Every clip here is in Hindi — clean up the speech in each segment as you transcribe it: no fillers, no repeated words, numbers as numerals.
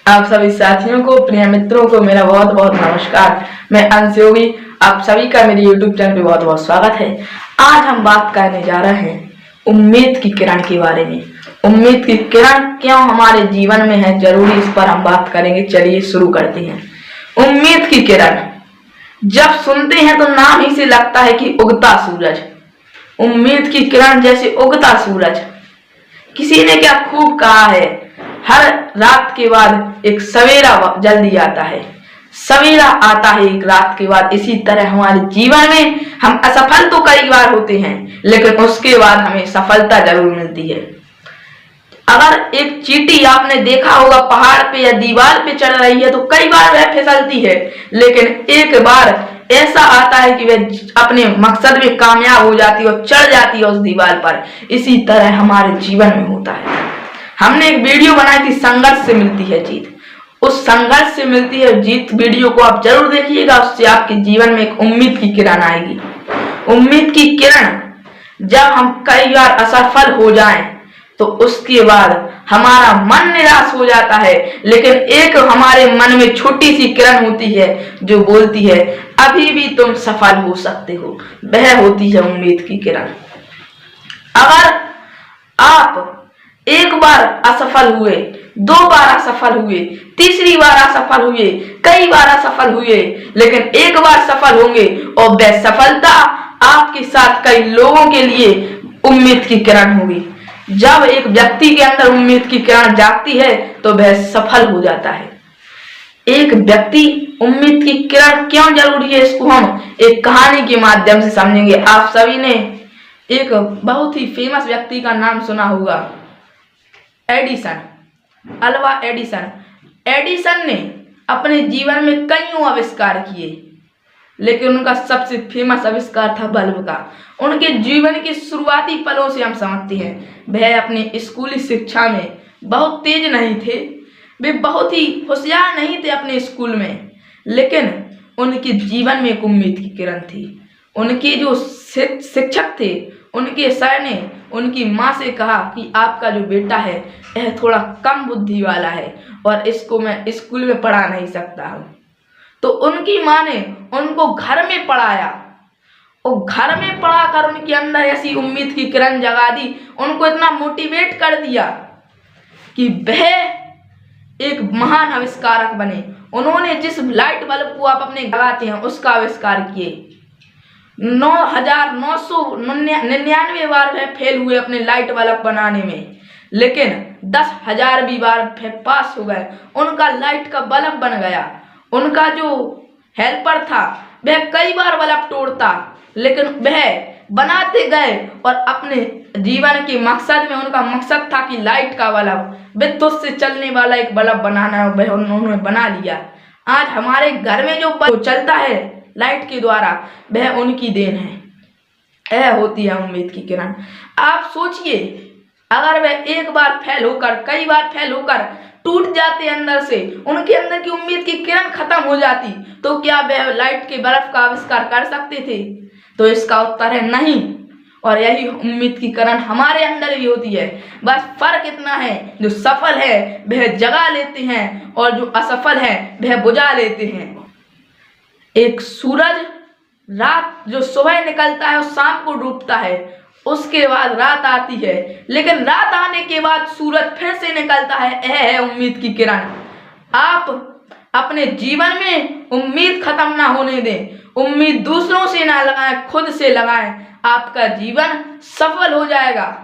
आप सभी साथियों को, प्रिय मित्रों को मेरा बहुत बहुत नमस्कार। मैं अंश योगी, आप सभी का मेरे YouTube चैनल पे बहुत बहुत स्वागत है। आज हम बात करने जा रहे हैं उम्मीद की किरण के बारे में। उम्मीद की किरण क्यों हमारे जीवन में है जरूरी, इस पर हम बात करेंगे। चलिए शुरू करते हैं। उम्मीद की किरण जब सुनते हैं तो नाम ही से लगता है कि उगता सूरज। उम्मीद की किरण जैसे उगता सूरज। किसी ने क्या खूब कहा है, हर रात के बाद एक सवेरा जल्दी आता है। सवेरा आता है एक रात के बाद। इसी तरह हमारे जीवन में हम असफल तो कई बार होते हैं, लेकिन उसके बाद हमें सफलता जरूर मिलती है। अगर एक चींटी आपने देखा होगा पहाड़ पे या दीवार पे चढ़ रही है तो कई बार वह फिसलती है, लेकिन एक बार ऐसा आता है कि वह अपने मकसद में कामयाब हो जाती है और चढ़ जाती है उस दीवार पर। इसी तरह हमारे जीवन में होता है। हमने एक वीडियो बनाई थी, संघर्ष से मिलती है जीत। उस संघर्ष से मिलती है जीत वीडियो को आप जरूर देखिएगा, उससे आपके जीवन में एक उम्मीद की किरण आएगी। उम्मीद की किरण जब हम कई बार असफल हो जाएं तो उसके बाद हमारा मन निराश हो जाता है, लेकिन एक हमारे मन में छोटी सी किरण होती है जो बोलती है अभी भी तुम सफल हो सकते हो। वह होती है उम्मीद की किरण। अगर आप एक बार असफल हुए, दो बार असफल हुए, तीसरी बार असफल हुए, कई बार असफल हुए, लेकिन एक बार सफल होंगे और वह सफलता आपके साथ कई लोगों के लिए उम्मीद की किरण होगी। जब एक व्यक्ति के अंदर उम्मीद की किरण जागती है तो वह सफल हो जाता है। एक व्यक्ति उम्मीद की किरण क्यों जरूरी है, इसको हम एक कहानी के माध्यम से समझेंगे। आप सभी ने एक बहुत ही फेमस व्यक्ति का नाम सुना होगा, एडिसन, अल्वा एडिसन। एडिसन ने अपने जीवन में कईयों आविष्कार किए, लेकिन उनका सबसे फेमस आविष्कार था बल्ब का। उनके जीवन के शुरुआती पलों से हम समझते हैं वह अपनी स्कूली शिक्षा में बहुत तेज नहीं थे, वे बहुत ही होशियार नहीं थे अपने स्कूल में, लेकिन उनके जीवन में एक उम्मीद की किरण थी। उनके जो शिक्षक थे, उनके सर ने उनकी माँ से कहा कि आपका जो बेटा है यह थोड़ा कम बुद्धि वाला है और इसको मैं स्कूल में पढ़ा नहीं सकता हूँ। तो उनकी माँ ने उनको घर में पढ़ाया और घर में पढ़ाकर उनके अंदर ऐसी उम्मीद की किरण जगा दी, उनको इतना मोटिवेट कर दिया कि वह एक महान आविष्कारक बने। उन्होंने जिस लाइट बल्ब को आप अपने लगाते हैं उसका आविष्कार किए। 9,999 बार वह फेल हुए अपने लाइट बल्ब बनाने में, लेकिन 10,000वीं बार पास हो गए। उनका लाइट का बल्ब बन गया। उनका जो हेल्पर था वह कई बार बल्ब तोड़ता, लेकिन वह बनाते गए और अपने जीवन के मकसद में उनका मकसद था कि लाइट का बल्ब, विद्युत से चलने वाला एक बल्ब बनाना है, वह उन्होंने बना लिया। आज हमारे घर में जो बल्ब चलता है लाइट के द्वारा वह उनकी देन है। यह होती है उम्मीद की किरण। आप सोचिए, अगर वह एक बार फेल होकर, कई बार फेल होकर टूट जाते अंदर से, उनके अंदर की उम्मीद की किरण खत्म हो जाती, तो क्या वह लाइट के बल्ब का आविष्कार कर सकते थे? तो इसका उत्तर है नहीं। और यही उम्मीद की किरण हमारे अंदर भी होती है। बस फर्क इतना है, जो सफल है वह जगा लेते हैं और जो असफल है वह बुझा लेते हैं। एक सूरज रात जो सुबह निकलता है और शाम को डूबता है, उसके बाद रात आती है, लेकिन रात आने के बाद सूरज फिर से निकलता है। यह है उम्मीद की किरण। आप अपने जीवन में उम्मीद खत्म ना होने दें। उम्मीद दूसरों से ना लगाएं, खुद से लगाएं। आपका जीवन सफल हो जाएगा।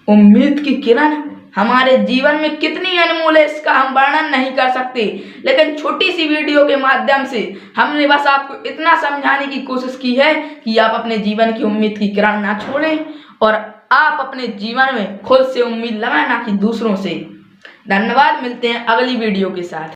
उम्मीद की किरण हमारे जीवन में कितनी अनमोल है इसका हम वर्णन नहीं कर सकते, लेकिन छोटी सी वीडियो के माध्यम से हमने बस आपको इतना समझाने की कोशिश की है कि आप अपने जीवन की उम्मीद की किरण ना छोड़ें और आप अपने जीवन में खुद से उम्मीद लगाएं, ना कि दूसरों से। धन्यवाद। मिलते हैं अगली वीडियो के साथ।